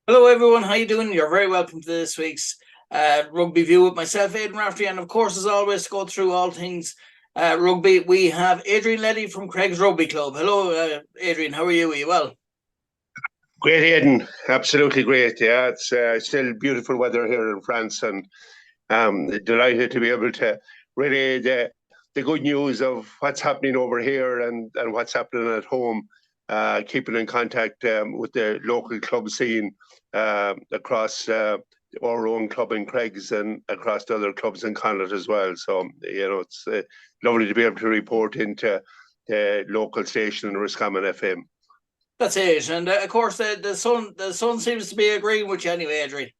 Hello, everyone. How you doing? You're very welcome to this week's rugby view with myself, Aidan Raftery, and of course, as always, to go through all things rugby, we have Adrian Leddy from Craig's Rugby Club. Hello, Adrian. How are you? Are you well? Great, Aidan. Absolutely great. Yeah, it's still beautiful weather here in France, and delighted to be able to relay the good news of what's happening over here and what's happening at home. Keeping in contact with the local club scene across our own club in Craigs and across the other clubs in Connacht as well. So it's lovely to be able to report into the local station, Rosfm FM. That's it. And of course, the sun seems to be agreeing with you anyway, Adrian.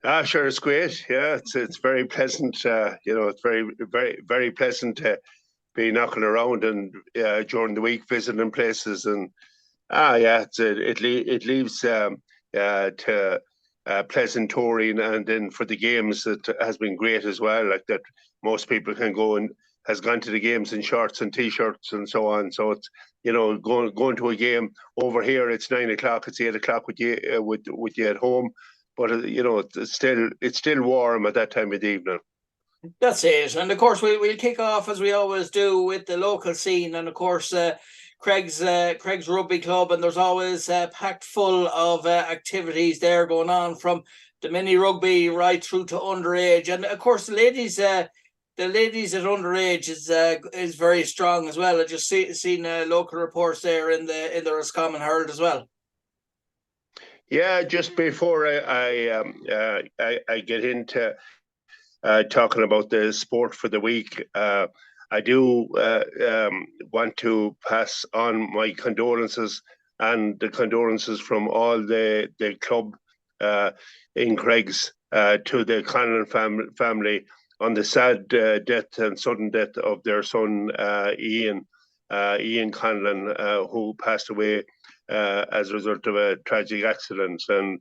Ah, sure, it's great. Yeah, it's very pleasant. It's very pleasant to be knocking around and during the week visiting places. And yeah, it leaves to pleasant touring, and then for the games it has been great as well. Like that, most people can go and has gone to the games in shorts and t-shirts and so on. So it's going to a game over here. It's 9 o'clock. It's 8 o'clock with you with you at home, but it's still warm at that time of the evening. That's it. And of course, we'll kick off as we always do with the local scene. And of course, Craig's Rugby Club, and there's always packed full of activities there going on from the mini rugby right through to underage. And of course, the ladies at underage is very strong as well. I just seen local reports there in the Roscommon Herald as well. Yeah, just before I get into talking about the sport for the week. I do want to pass on my condolences and the condolences from all the club uh, in Craigs to the Conlon family on the sad death and sudden death of their son Ian Conlon, who passed away as a result of a tragic accident. And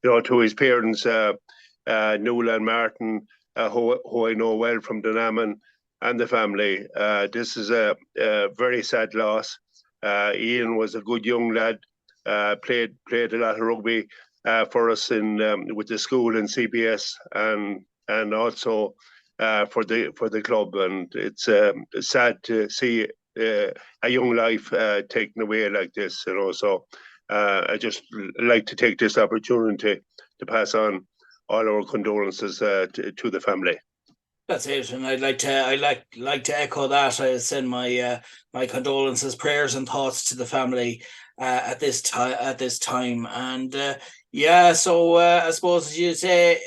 to his parents, Nuala and Martin, who I know well from Dunaman and the family. This is a very sad loss. Ian was a good young lad. Played a lot of rugby for us in with the school in CBS and also for the club. And it's sad to see a young life taken away like this. So I just like to take this opportunity to pass on all our condolences to the family. That's it, and I'd like to echo that. I send my condolences, prayers, and thoughts to the family at this time, and yeah. So I suppose as you say,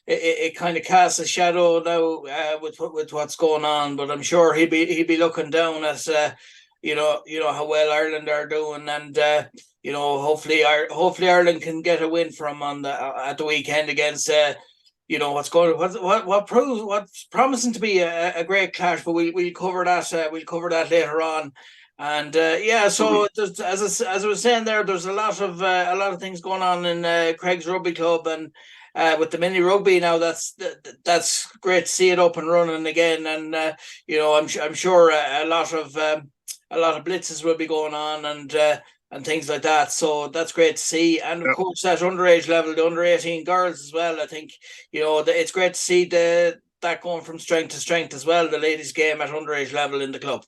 it kind of casts a shadow now with what's going on. But I'm sure he'd be looking down at you know how well Ireland are doing, and hopefully Ireland can get a win from on the at the weekend against what's promising to be a great clash, but we'll cover that. We'll cover that later on. And yeah, Mhm. so as I was saying there, there's a lot of things going on in Craig's Rugby Club, and with the mini rugby now, that's great to see it up and running again. And I'm sure a lot of blitzes will be going on, and things like that. So that's great to see. And of Yeah, course, at underage level, the under 18 girls as well. I think it's great to see that going from strength to strength as well. The ladies' game at underage level in the club.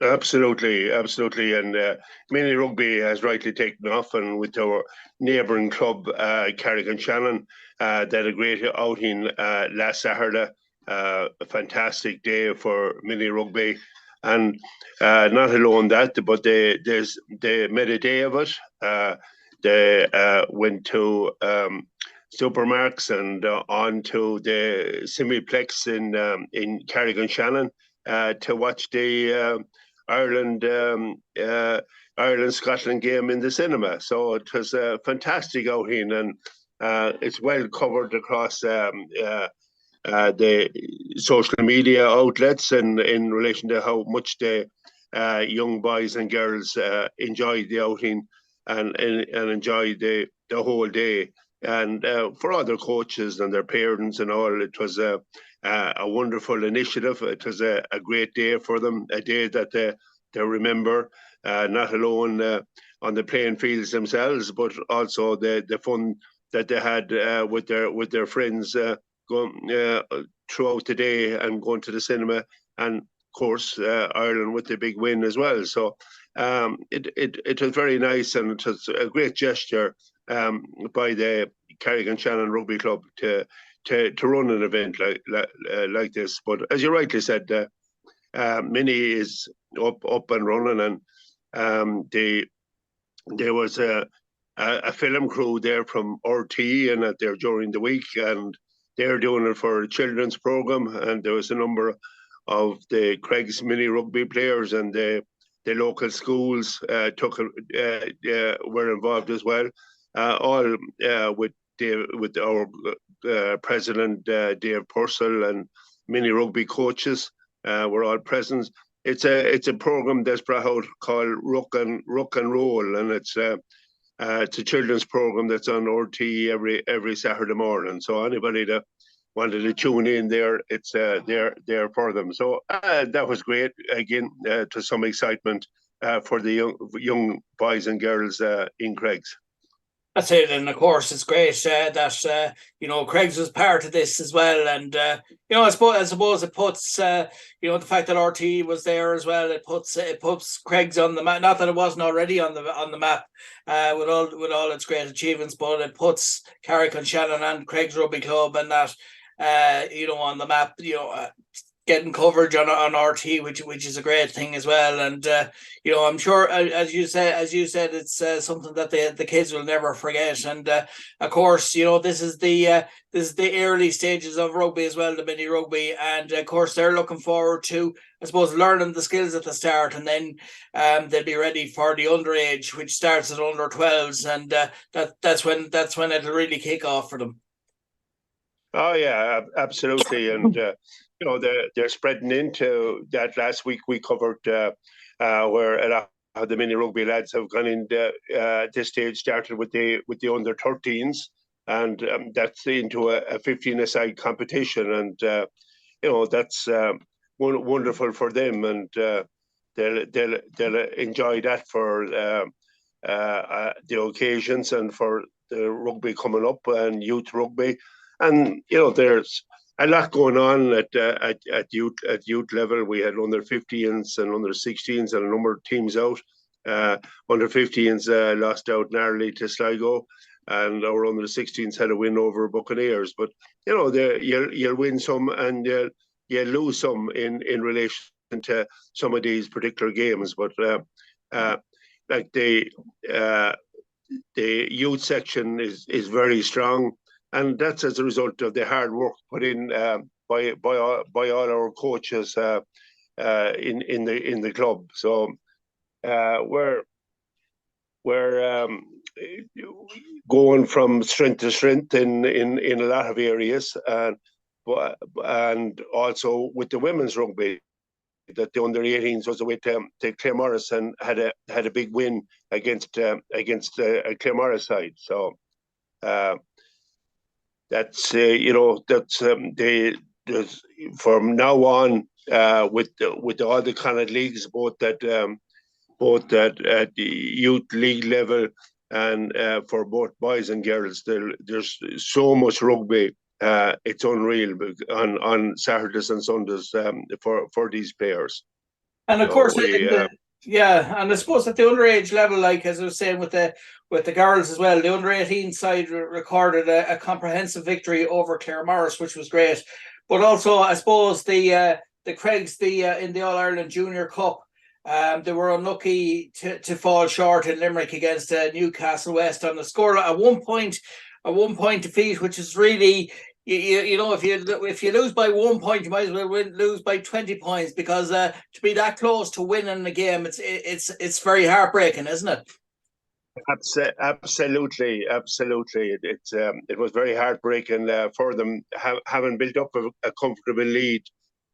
absolutely, absolutely. And mini rugby has rightly taken off, and with our neighbouring club, Carrigan Shannon, they had a great outing last Saturday. A fantastic day for mini rugby, and not alone that, but they made a day of it. They went to supermarkets and on to the Semiplex in Carrigan Shannon to watch the Ireland Ireland Scotland game in the cinema. So it was a fantastic outing, and it's well covered across the social media outlets and in relation to how much the young boys and girls enjoyed the outing and enjoyed the whole day. And for other coaches and their parents and all, it was a wonderful initiative. It was a great day for them, a day that they remember. not alone on the playing fields themselves, but also the fun that they had with their friends going throughout the day and going to the cinema, and of course Ireland with the big win as well. So it was very nice, and it was a great gesture by the Carrick-on-Shannon Rugby Club to run an event like this. But as you rightly said, Mini is up and running, and there was a film crew there from RT and there during the week, and they're doing it for a children's program, and there was a number of the Craig's mini rugby players and the local schools were involved as well, all with our president Dave Purcell, and mini rugby coaches were all present. It's a program that's brought out called Ruck and Roll, and it's a children's program that's on RT every Saturday morning. So anybody that wanted to tune in there, it's there for them. So that was great. Again, to some excitement for the young boys and girls in Craig's. That's it, and of course it's great that Craig's was part of this as well, and I suppose it puts the fact that RT was there as well. It puts Craig's on the map. Not that it wasn't already on the map with all its great achievements, but it puts Carrick-on-Shannon and Craig's Rugby Club and that on the map. Getting coverage on RT, which is a great thing as well, and I'm sure, as you said, it's something that the kids will never forget. And of course, this is the early stages of rugby as well, the mini rugby, and of course they're looking forward to, I suppose, learning the skills at the start, and then they'll be ready for the underage, which starts at under 12s, and that's when it'll really kick off for them. Oh yeah, absolutely, and they're spreading into that. Last week we covered where a lot of the mini rugby lads have gone in. This stage started with the under 13s, and that's into a 15-a-side competition, and that's wonderful for them, and they'll enjoy that for the occasions and for the rugby coming up and youth rugby. And there's a lot going on at youth level. We had under 15s and under 16s and a number of teams out. Under 15s lost out narrowly to Sligo, and our under 16s had a win over Buccaneers. But you'll win some and you'll lose some in relation to some of these particular games. But like the youth section is very strong. And that's as a result of the hard work put in by all our coaches in the club. So we're going from strength to strength in a lot of areas, and also with the women's rugby, that the under 18s was away to Claremorris and had a big win against a Claremorris side. So. That's from now on with all the kind of leagues, both at the youth league level and for both boys and girls. There's so much rugby. It's unreal on Saturdays and Sundays for these players. And of course, yeah, and I suppose at the underage level, like as I was saying with the girls as well, the under 18 side recorded a comprehensive victory over Claremorris, which was great. But also, I suppose the Craigs in the All Ireland Junior Cup, they were unlucky to fall short in Limerick against Newcastle West on the score a 1 point defeat, which is really. If you lose by 1 point, you might as well lose by 20 points, because to be that close to winning the game, it's very heartbreaking, isn't it? Absolutely. It was very heartbreaking for them, having built up a comfortable lead,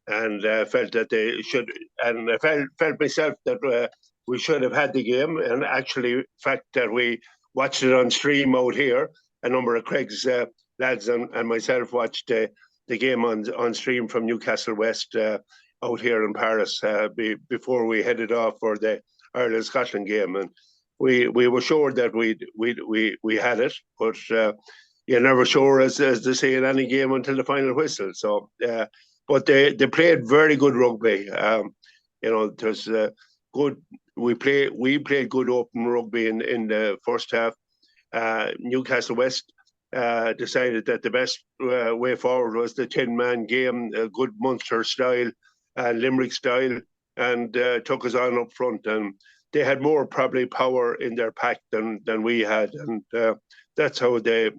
and felt that they should. And I felt myself that we should have had the game. And actually, the fact that we watched it on stream out here, a number of Craig's lads and myself watched the game on stream from Newcastle West out here in Paris before we headed off for the Ireland Scotland game, and we were sure that we had it, but you're never sure, as they say, in any game until the final whistle. So, but they played very good rugby. It was good. We played good open rugby in the first half. Newcastle West decided that the best way forward was the 10-man game, a good Munster style and Limerick style, and took us on up front. And they had more probably power in their pack than we had, and that's how they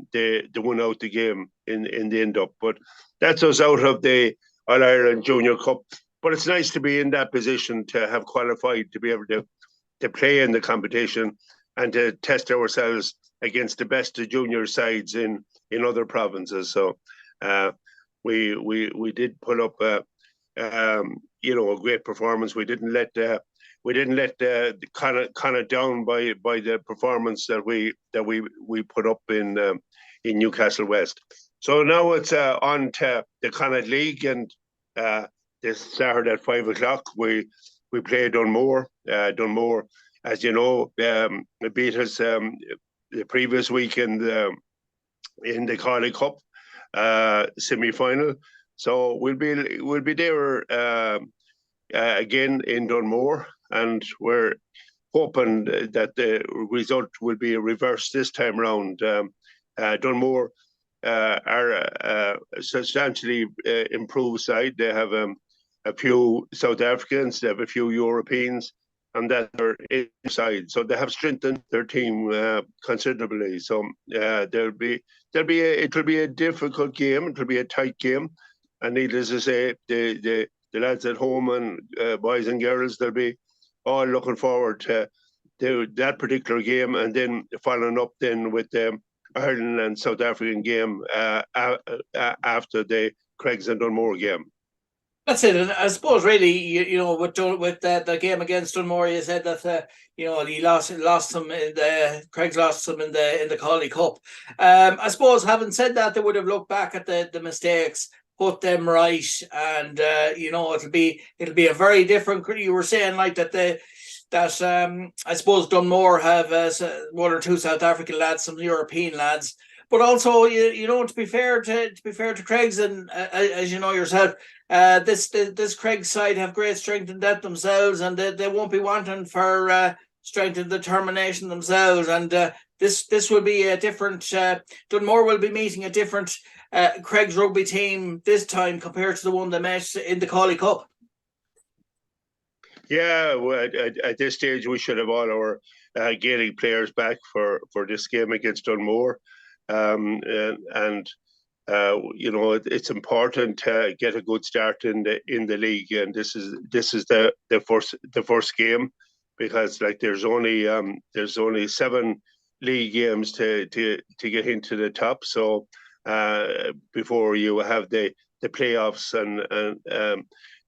won out the game in the end up. But that's us out of the All Ireland Junior Cup. But it's nice to be in that position, to have qualified, to be able to play in the competition and to test ourselves against the best of junior sides in other provinces. So we did put up a great performance. We didn't let kind of down by the performance that we put up in Newcastle West. So now it's on to the Connacht League, and this Saturday at 5:00 we play Dunmore. Dunmore, as you know, beat us the previous week in the Carly Cup semi-final. So we'll be there again in Dunmore, and we're hoping that the result will be reversed this time around. Dunmore are a substantially improved side. They have a few South Africans, they have a few Europeans, and that are inside. So they have strengthened their team considerably. So it'll be a difficult game. It'll be a tight game, and needless to say, the lads at home and boys and girls, they'll be all looking forward to that particular game, and then following up then with the Ireland and South African game after the Craigs and Dunmore game. That's it, and I suppose really, with the game against Dunmore, you said that he lost them in the Craigs lost them in the Collie Cup. I suppose, having said that, they would have looked back at the mistakes, put them right, and it'll be a very different. You were saying like that I suppose Dunmore have one or two South African lads, some European lads. But also, to be fair to Craigs, and as you know yourself, this Craigs side have great strength and depth themselves, and they won't be wanting for strength and determination themselves. And this will be a different. Dunmore will be meeting a different Craigs rugby team this time compared to the one they met in the Collie Cup. Yeah, well, at this stage we should have all our Gaelic players back for this game against Dunmore. It's important to get a good start in the league, and this is the first game, because like there's only 7 league games to get into the top. So before you have the playoffs and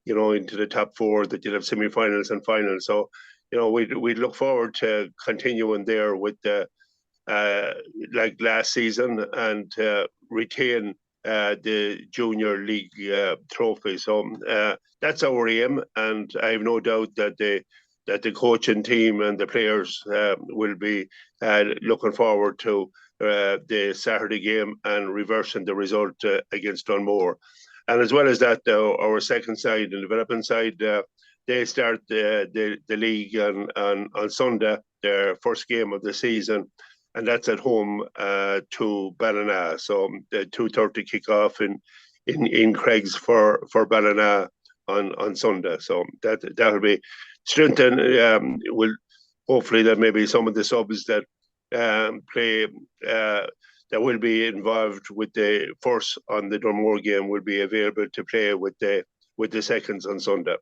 into the top 4, that you'll have semi-finals and finals. So we look forward to continuing there with the like last season, and retain the junior league trophy. So that's our aim, and I have no doubt that the coaching team and the players will be looking forward to the Saturday game and reversing the result against Dunmore. And as well as that, our second side, the development side, they start the league on Sunday, their first game of the season, and that's at home to Ballina. So the 2:30 kickoff in Craigs for Ballina on Sunday. So that'll be strengthened. Will hopefully that maybe some of the subs that play that will be involved with the first on the Dunmore game will be available to play with the seconds on Sunday.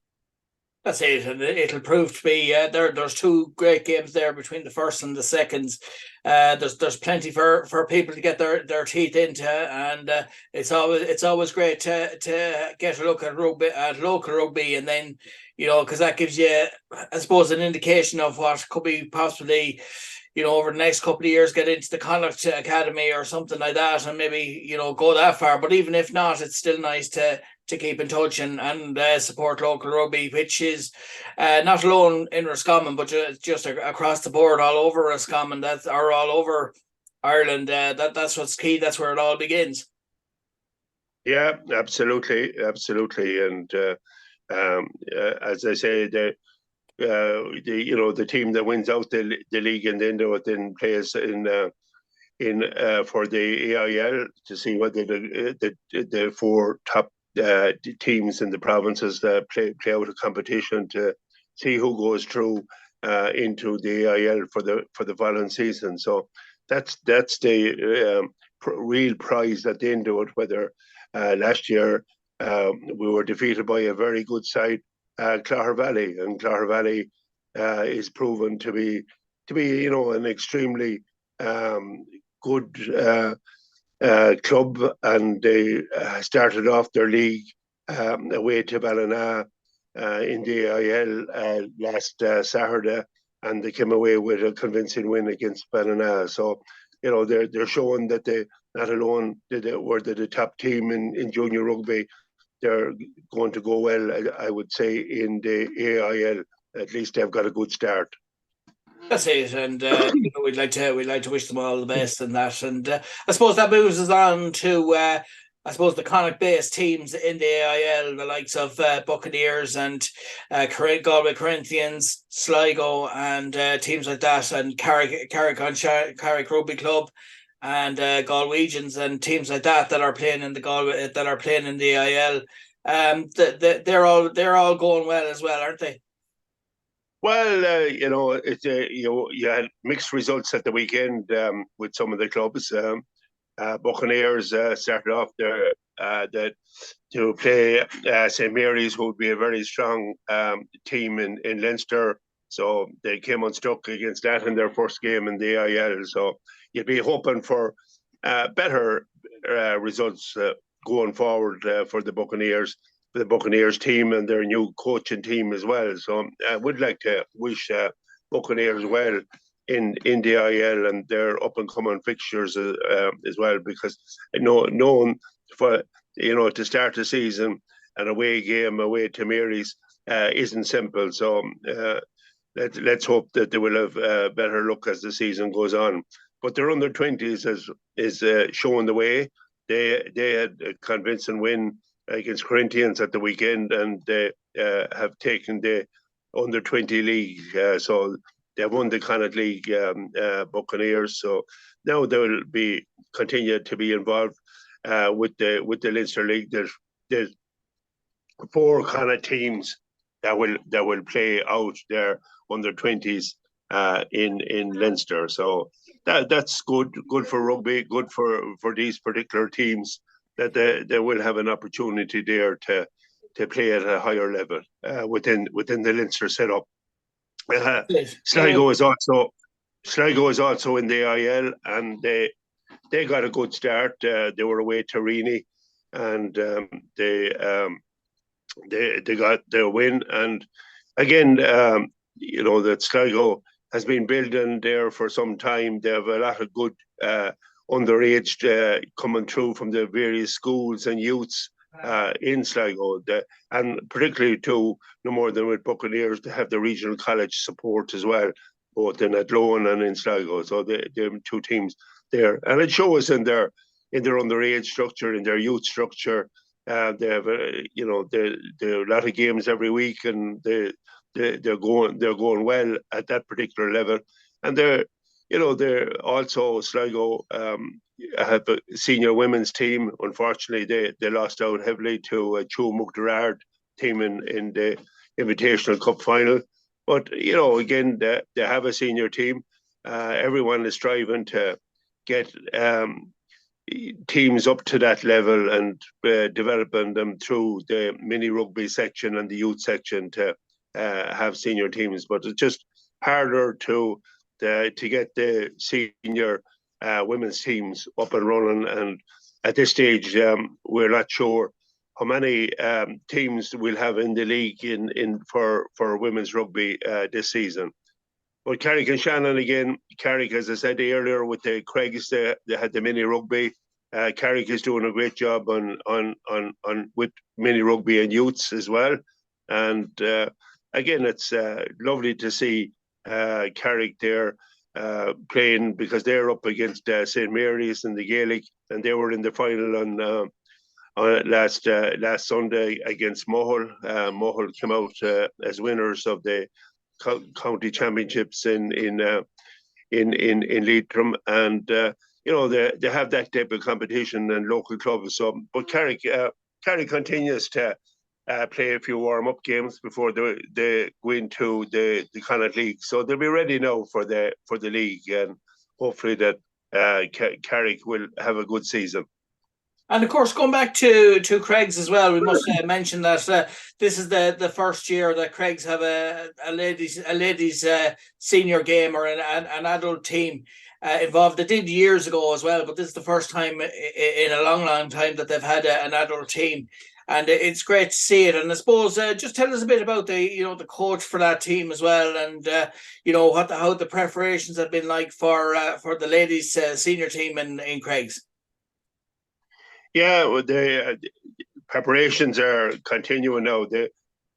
That's it, and it'll prove to be there's 2 great games there between the first and the seconds. There's plenty for people to get their teeth into, and it's always great to get a look at rugby, at local rugby, and then because that gives you, I suppose, an indication of what could be possibly over the next couple of years get into the Connacht Academy or something like that, and maybe go that far. But even if not, it's still nice to to keep in touch and support local rugby, which is not alone in Roscommon, but just across the board, all over Roscommon, or all over Ireland. That's what's key. That's where it all begins. Yeah, absolutely, and as I say, the team that wins out the league and then plays in for the AIL to see whether the four top teams in the provinces that play out a competition to see who goes through into the AIL for the following season. So that's the real prize at the end of it. Whether last year we were defeated by a very good side, Clare Valley, and Clare Valley is proven to be an extremely good club, and they started off their league away to Ballina in the AIL last Saturday, and they came away with a convincing win against Ballina. So, they're showing that they not alone were the top team in junior rugby, they're going to go well, I would say, in the AIL. At least they've got a good start. That's it, and we'd like to wish them all the best in that. And I suppose that moves us on to the Connacht-based teams in the AIL, the likes of Buccaneers and Galway Corinthians, Sligo, and teams like that, and Carrick Rugby Club, and Galwegians, and teams like that are playing in the AIL. They're all going well as well, aren't they? Well, you had mixed results at the weekend with some of the clubs. Buccaneers started off to play St Mary's, who would be a very strong team in Leinster. So they came unstuck against that in their first game in the AIL. So you'd be hoping for better results going forward for the Buccaneers team and their new coaching team as well. So I would like to wish Buccaneers well in the IL and their up and coming fixtures as well, because known for to start the season, an away game away to Mary's isn't simple. So let's hope that they will have better luck as the season goes on. But their under-20s is showing the way. They had a convincing win against Corinthians at the weekend, and they have taken the under-20 league. So they won the Connacht League Buccaneers. So now they will continue to be involved with the Leinster League. There's 4 Connacht teams that will play out their under-20s in Leinster. So that's good for rugby, good for these particular teams, that they will have an opportunity there to play at a higher level within the Leinster setup. Sligo is also in the IL, and they got a good start. They were away to Rini, and they got their win. And again, that Sligo has been building there for some time. They have a lot of good underage coming through from the various schools and youths in Sligo, and particularly too, no more than with Buccaneers, to have the regional college support as well, both in Athlone and in Sligo. So they have 2 teams there, and it shows in their underage structure, in their youth structure. They have a lot of games every week, and they're going well at that particular level, and they're also Sligo have a senior women's team. Unfortunately, they lost out heavily to a True Mukderard team in the Invitational Cup final. But again, they have a senior team. Everyone is striving to get teams up to that level and developing them through the mini rugby section and the youth section to have senior teams. But it's just harder to get the senior women's teams up and running. And at this stage, we're not sure how many teams we'll have in the league for women's rugby this season. But Carrick and Shannon again, Carrick, as I said earlier, with the Craigs, they had the mini rugby. Carrick is doing a great job on with mini rugby and youths as well. And again, it's lovely to see Carrick there playing, because they're up against St. Mary's in the Gaelic, and they were in the final on last Sunday against Mohill. Mohill came out as winners of the county championships in Leitrim, and they have that type of competition and local clubs. So, but Carrick continues to play a few warm-up games before they go into the Connacht League. So they'll be ready now for the league, and hopefully that Carrick will have a good season. And of course, going back to Craig's as well, we must mention that this is the first year that Craig's have a ladies senior game, or an adult team involved. They did years ago as well, but this is the first time in a long time that they've had an adult team, and it's great to see it. And I suppose just tell us a bit about the coach for that team as well, and how the preparations have been like for the ladies senior team in Craig's. Yeah, well, the preparations are continuing now.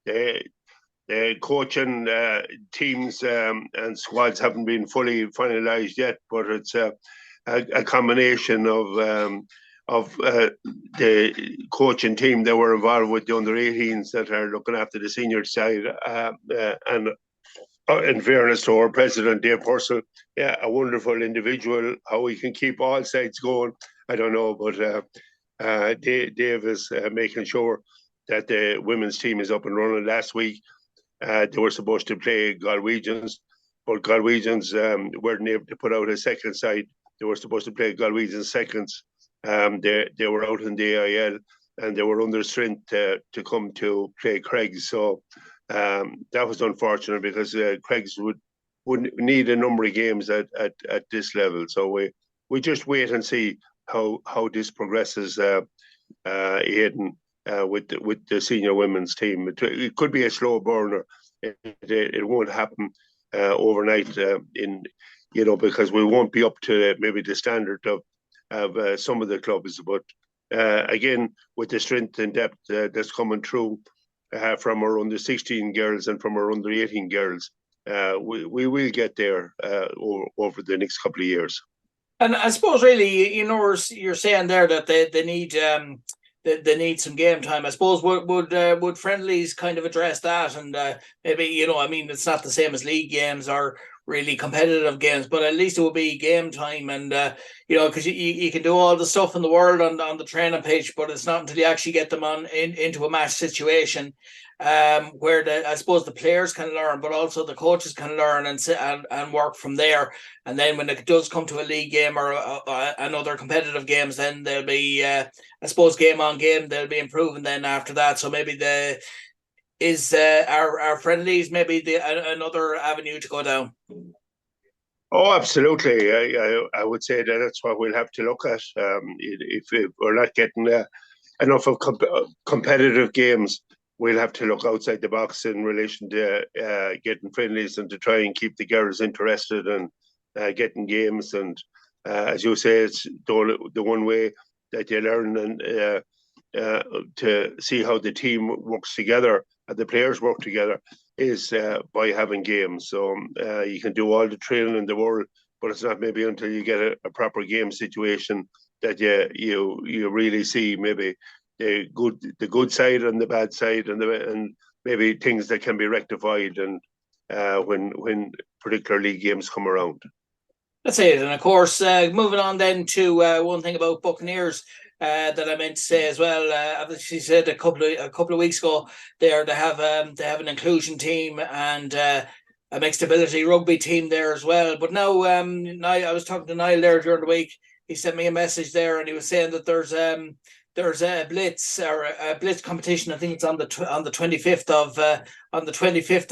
The coaching teams and squads haven't been fully finalised yet, but it's a combination of the coaching team that were involved with the under-18s that are looking after the senior side, and in fairness to our president, Dave Purcell, a wonderful individual. How he can keep all sides going, I don't know, but Dave is making sure that the women's team is up and running. Last week, they were supposed to play Galwegians, but Galwegians weren't able to put out a second side. They were supposed to play Galwegians seconds. They were out in the AIL, and they were under strength to come to play Craig's. So that was unfortunate, because Craig's would need a number of games at this level. So we just wait and see how this progresses, Aidan, with the senior women's team. It could be a slow burner. It won't happen overnight, because we won't be up to maybe the standard of some of the clubs. But again, with the strength and depth that's coming through from our under 16 girls and from our under 18 girls, we will get there over the next couple of years. And I suppose really, you're saying there that they need they need some game time. I suppose would friendlies kind of address that, and maybe it's not the same as league games or really competitive games, but at least it will be game time, and because you can do all the stuff in the world on the training pitch, but it's not until you actually get them into a match situation where I suppose the players can learn, but also the coaches can learn and work from there. And then when it does come to a league game or another competitive games, then there'll be I suppose game on game they'll be improving then after that. So maybe our friendlies maybe another avenue to go down. Oh, absolutely. I would say that's what we'll have to look at. If we're not getting enough of competitive games, we'll have to look outside the box in relation to getting friendlies, and to try and keep the girls interested and getting games. And as you say, it's the one way that you learn and to see how the team works together and the players work together is by having games. So you can do all the training in the world, but it's not maybe until you get a proper game situation that you really see maybe the good side and the bad side, and maybe things that can be rectified, and when particular league games come around. That's it. And of course, moving on then to one thing about Buccaneers that I meant to say as well. She said a couple of weeks ago they have an inclusion team and a mixed ability rugby team there as well. But now, I was talking to Niall there during the week. He sent me a message there, and he was saying that there's a blitz competition. I think it's on the 25th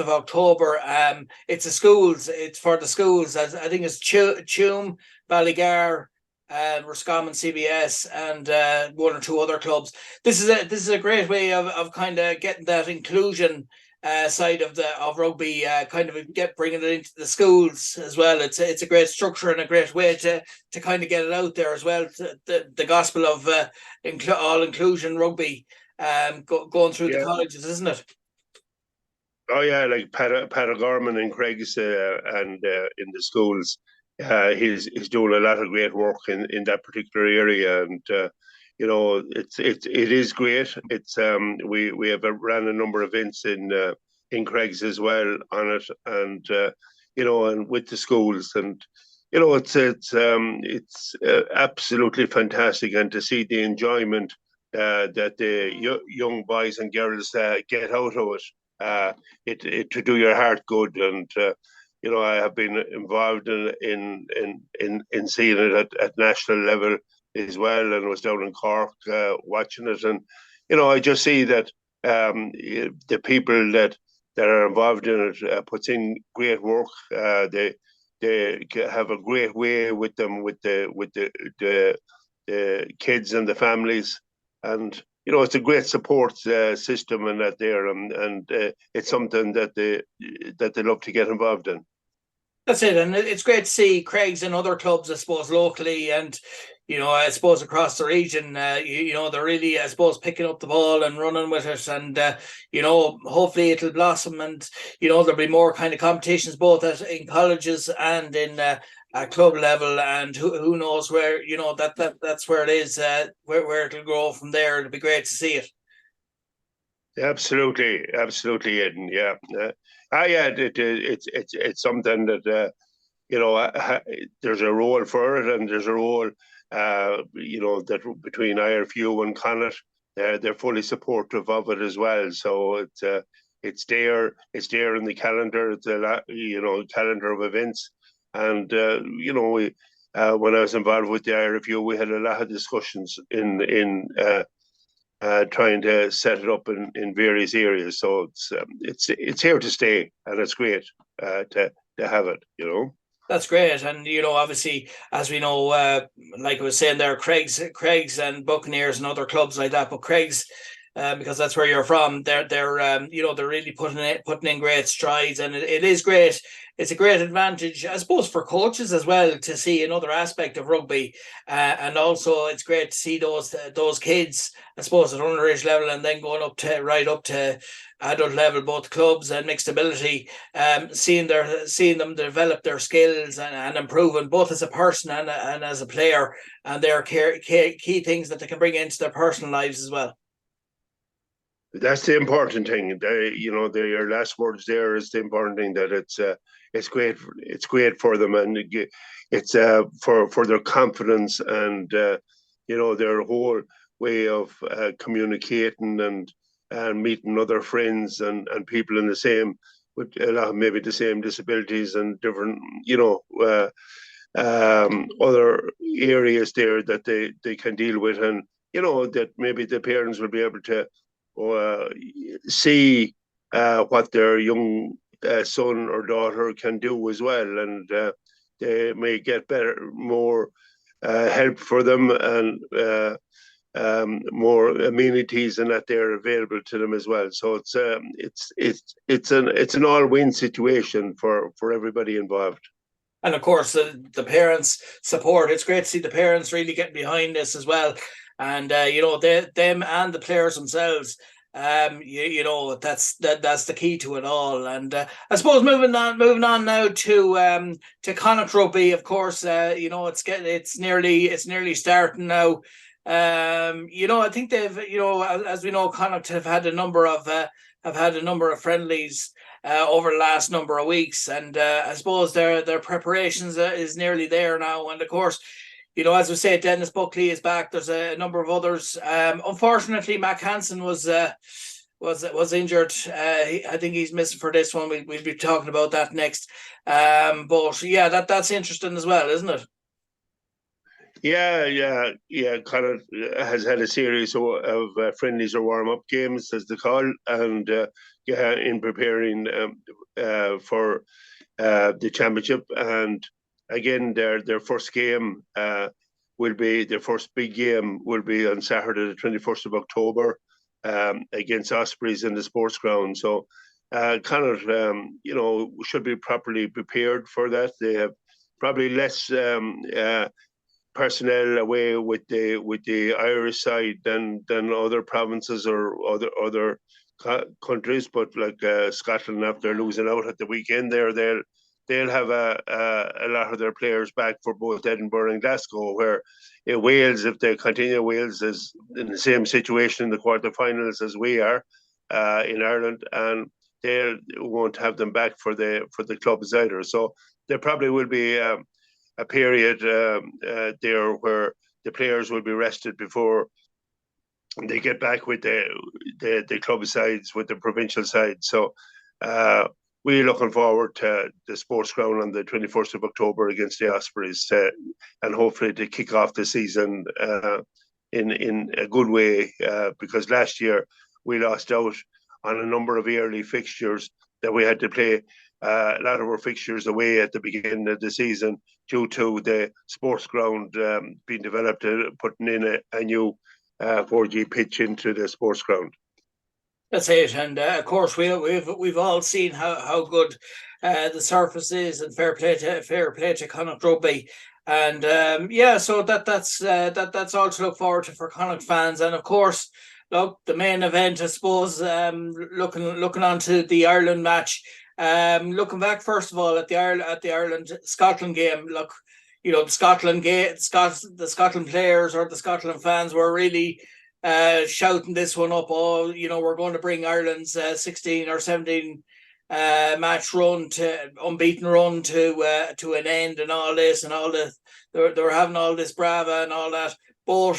of October. It's for the schools. I think it's Tuam, Ballygar, Rosfm and CBS, and one or two other clubs. This is a great way of kind of getting that inclusion side of rugby, kind of bringing it into the schools as well. It's a great structure and a great way to kind of get it out there as well. The gospel of all inclusion rugby going through the colleges, isn't it? Oh yeah, like Pat O'Gorman and Craig's and in the schools, he's doing a lot of great work in that particular area, and it is great. It's we have ran a number of events in Craig's as well on it, and and with the schools, and it's absolutely fantastic, and to see the enjoyment that the young boys and girls get out of it. It to do your heart good, and I have been involved in seeing it at national level as well, and was down in Cork watching it, and I just see that the people that are involved in it puts in great work. They have a great way with them, with the kids and the families, and it's a great support system and that there, and it's something that they love to get involved in. That's it, and it's great to see Craig's and other clubs, I suppose, locally and I suppose across the region. They're really, I suppose, picking up the ball and running with it, and hopefully it'll blossom, and there'll be more kind of competitions both in colleges and in at club level, and who knows where that's where it is, where it'll grow from there. It'll be great to see it. Absolutely, Aidan. Yeah, it's something that there's a role for it, and there's a role that between IRFU and Connacht, they're fully supportive of it as well. So it's there in the calendar. It's a calendar of events, and we. When I was involved with the IRFU, we had a lot of discussions in trying to set it up in various areas. So it's here to stay, and it's great to have it. That's great, and obviously, as we know, like I was saying there, Craig's and Buccaneers and other clubs like that, but Craig's, because that's where you're from, they're really putting in great strides, and it is great. It's a great advantage, I suppose, for coaches as well to see another aspect of rugby, and also it's great to see those kids, I suppose, at underage level, and then going right up to adult level, both clubs and mixed ability, seeing them develop their skills and improving both as a person and as a player, and their key things that they can bring into their personal lives as well. That's the important thing. Your last words there is the important thing, that it's great. It's great for them, and it's for their confidence and their whole way of communicating and meeting other friends and people in the same, with a lot of maybe the same disabilities and different other areas there that they can deal with, and that maybe the parents will be able to see what their young son or daughter can do as well, and they may get more help for them, and more amenities and that they're available to them as well. So it's an all-win situation for everybody involved. And of course, the parents' support. It's great to see the parents really getting behind this as well, and them and the players themselves. That's the key to it all. And I suppose moving on now to Connacht rugby. Of course, it's nearly starting now. I think they've, as we know, Connacht have had a number of friendlies over the last number of weeks, and I suppose their preparations is nearly there now. And of course, as we say, Dennis Buckley is back. There's a number of others. Unfortunately, Mac Hansen was injured. I think he's missing for this one. We'll be talking about that next. But yeah, that's interesting as well, isn't it? Yeah. Connacht has had a series of friendlies or warm-up games, as they call, and in preparing for the championship. And again, their first game their first big game will be on Saturday, the 21st of October, against Ospreys in the sports ground. So Connacht, should be properly prepared for that. They have probably less personnel away with the Irish side than other provinces or other countries, but like Scotland, after losing out at the weekend there, they'll have a lot of their players back for both Edinburgh and Glasgow. Where in Wales, if they continue, Wales is in the same situation in the quarterfinals as we are in Ireland, and they won't have them back for the clubs either. So there probably will be a period there where the players will be rested before they get back with the club sides, with the provincial sides. So we're looking forward to the sports ground on the 21st of October against the Ospreys, and hopefully to kick off the season in a good way, because last year we lost out on a number of early fixtures that we had to play. A lot of our fixtures away at the beginning of the season due to the sports ground being developed, putting in a new 4G pitch into the sports ground. That's it, and of course we've all seen how good the surface is, and fair play to Connacht Rugby, and so that's all to look forward to for Connacht fans, and of course, look, the main event, I suppose, looking on to the Ireland match. Looking back first of all at the Ireland Scotland game, look, the Scotland players or the Scotland fans were really shouting this one up. Oh, we're going to bring Ireland's 16 or 17 match run to unbeaten run to an end, and all this, and all the they were having all this brava and all that. But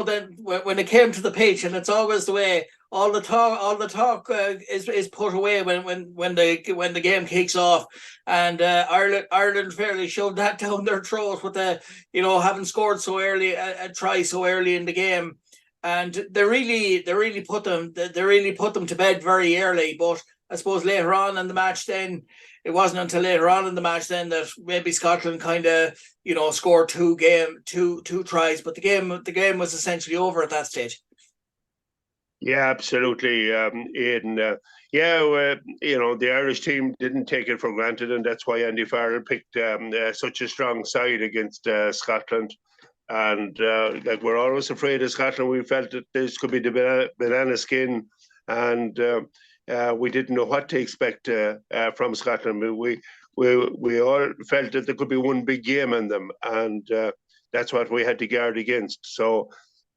then when it came to the pitch, and it's always the way, all the talk is put away when the game kicks off, and Ireland fairly shoved that down their throat with having scored so early, a try so early in the game, and they really put them to bed very early. But I suppose later on in the match, then it wasn't until later on in the match then that maybe Scotland kind of scored two tries, but the game was essentially over at that stage. Yeah, absolutely, Aidan. The Irish team didn't take it for granted, and that's why Andy Farrell picked such a strong side against Scotland. And we're always afraid of Scotland. We felt that this could be the banana skin, and we didn't know what to expect from Scotland. We all felt that there could be one big game in them, and that's what we had to guard against. So,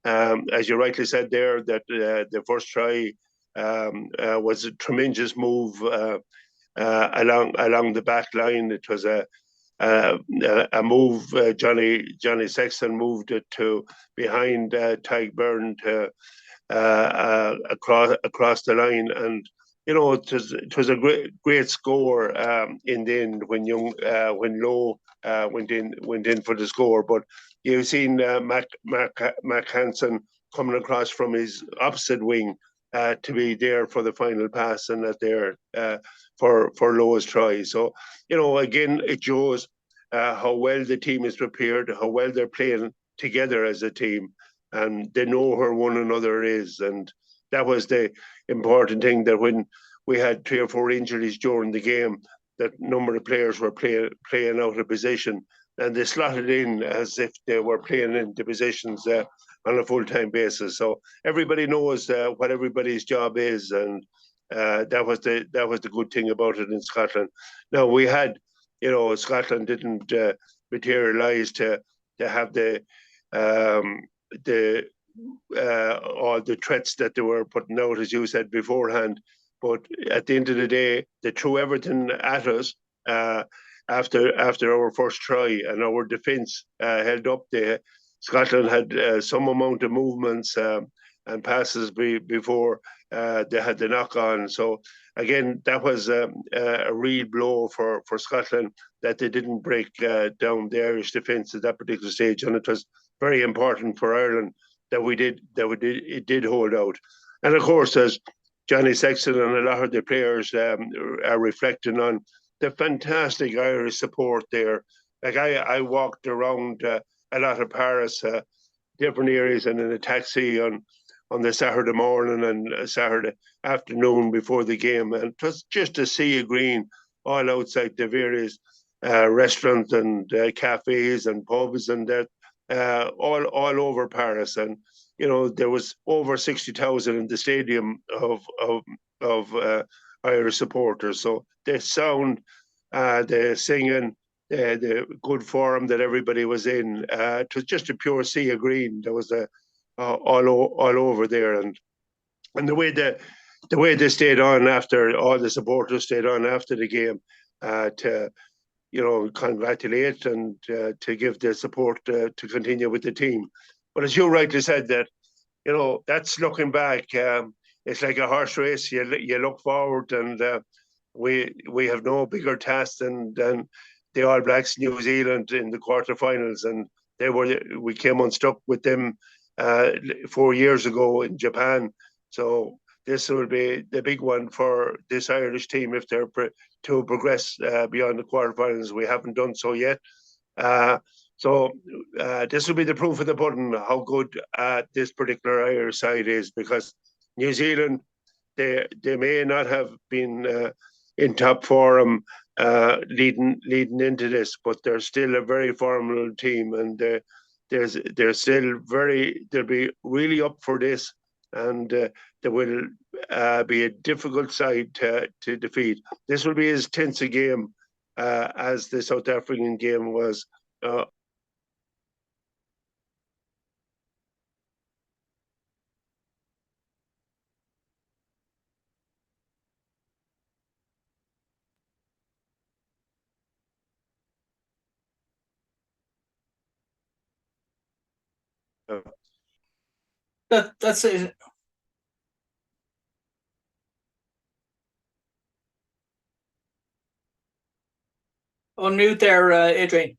as you rightly said there, that the first try was a tremendous move along the back line. It was a move. Johnny Sexton moved it to behind Tadhg Byrne to across the line, and it was a great score in the end when Lowe went in for the score. But you've seen Mac Hansen coming across from his opposite wing to be there for the final pass, and that there for Lowe's try. So again, it shows how well the team is prepared, how well they're playing together as a team, and they know where one another is. And that was the important thing, that when we had 3 or 4 injuries during the game, that number of players were playing out of position, and they slotted in as if they were playing into positions on a full-time basis. So everybody knows what everybody's job is, and that was the good thing about it in Scotland. Now, we had, Scotland didn't materialise to have all the threats that they were putting out, as you said beforehand. But at the end of the day, they threw everything at us after our first try, and our defence held up. Scotland had some amount of movements and passes before they had the knock on. So again, that was a real blow for Scotland, that they didn't break down the Irish defence at that particular stage, and it was very important for Ireland that it did hold out. And of course, as Johnny Sexton and a lot of the players are reflecting on the fantastic Irish support there. Like I walked around a lot of Paris, different areas, and in a taxi on on the Saturday morning and Saturday afternoon before the game, and just to see a green all outside the various restaurants and cafes and pubs and that all over Paris. And there was over 60,000 in the stadium of Irish supporters. So the sound, the singing, the good forum that everybody was in, it was just a pure sea of green. There was all over there, and the way they stayed on after, all the supporters stayed on after the game to congratulate and to give the support to continue with the team. But as you rightly said, that that's looking back. It's like a horse race. You look forward, and we have no bigger task than the All Blacks New Zealand in the quarterfinals, and we came unstuck with them 4 years ago in Japan. So this will be the big one for this Irish team if they're to progress beyond the quarterfinals. We haven't done so yet. So this will be the proof of the pudding how good this particular Irish side is, because New Zealand, they may not have been in top form leading into this, but they're still a very formidable team, and they're still they'll be really up for this, and there will be a difficult side to defeat. This will be as tense a game as the South African game was. That's it. Unmute there, Adrian.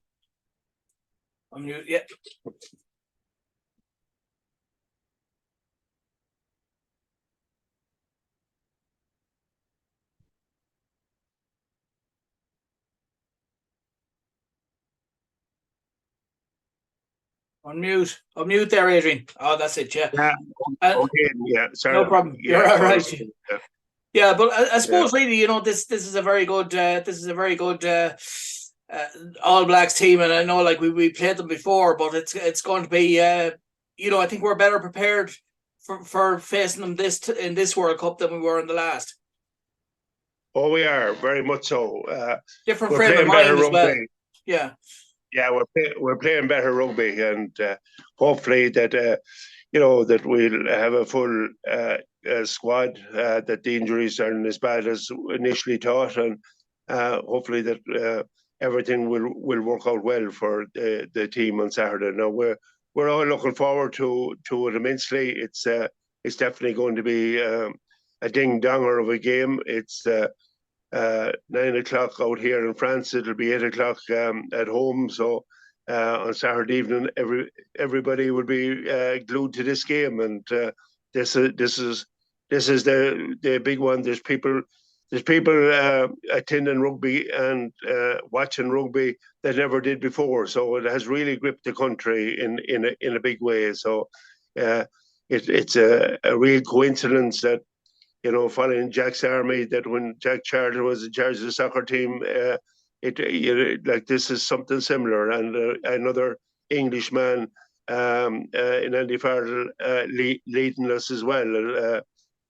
Unmute, yeah. Unmute there, Adrian. Oh, that's it, yeah. Yeah, sorry. No problem. Yeah, You're all right. Yeah. Yeah, but I suppose really, this is a very good All Blacks team, and I know like we played them before, but it's going to be I think we're better prepared for facing them in this World Cup than we were in the last. Oh, we are very much so. Different frame of mind as well. Yeah. Yeah, we're playing better rugby, and hopefully that that we'll have a full squad, that the injuries aren't as bad as initially thought, and hopefully that everything will work out well for the team on Saturday. Now we're all looking forward to it immensely. It's definitely going to be a ding donger of a game. It's 9 o'clock out here in France. It'll be 8 o'clock at home. So on Saturday evening, everybody will be glued to this game, and this is the big one. There's people attending rugby and watching rugby that never did before. So it has really gripped the country in a big way. So it's a real coincidence that, following Jack's army, that when Jack Charter was in charge of the soccer team, like this is something similar, and another Englishman in Andy Farrell leading us as well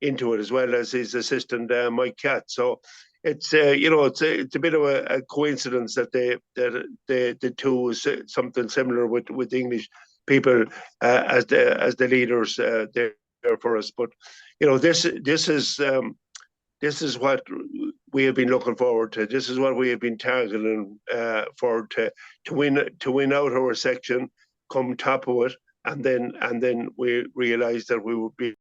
into it, as well as his assistant Mike Catt. So it's it's a bit of a coincidence that the two is something similar with English people as the leaders there for us. But this is what we have been looking forward to. This is what we have been targeting for to win out our section, come top of it, and then we realised that we would be